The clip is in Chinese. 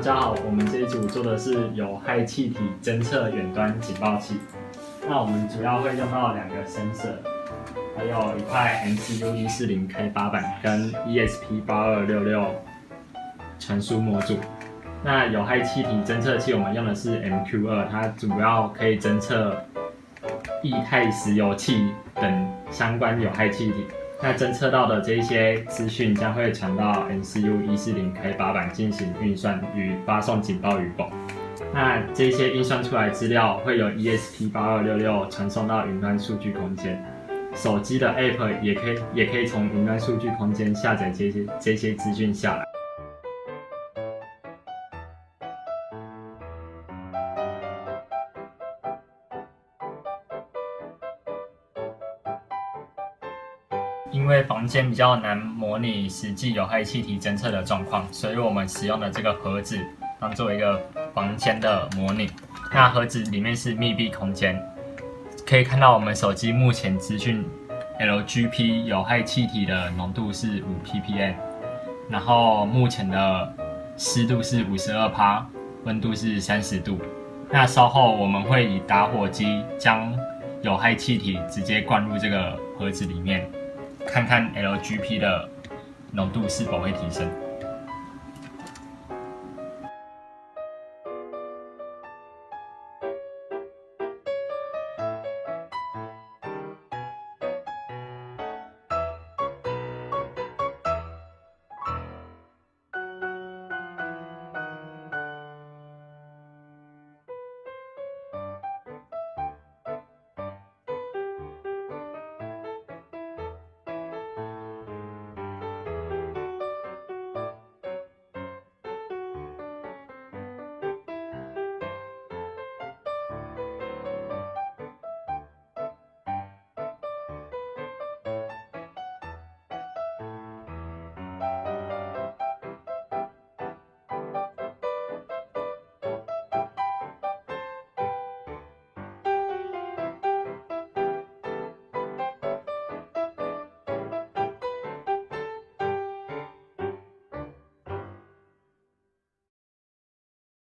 家好，我们这一组做的是有害气体侦测远端警报器。那我们主要会用到2个 sensor， 还有一块 MCU 140开发板跟 ESP8266传输模组。那有害气体侦测器我们用的是 MQ2， 它主要可以侦测液态石油气等相关有害气体。那侦测到的这些资讯将会传到 MCU 140开发板进行运算与发送警报与否。那这些运算出来资料会由 ESP8266传送到云端数据空间。手机的 App 也可以从云端数据空间下载这些资讯下来。因为房间比较难模拟实际有害气体侦测的状况，所以我们使用的这个盒子当做一个房间的模拟。那盒子里面是密闭空间，可以看到我们手机目前资讯 LGP 有害气体的浓度是5 ppm， 然后目前的湿度是52%，温度是30度。那稍后我们会以打火机将有害气体直接灌入这个盒子里面。看看 LGP 的浓度是否会提升。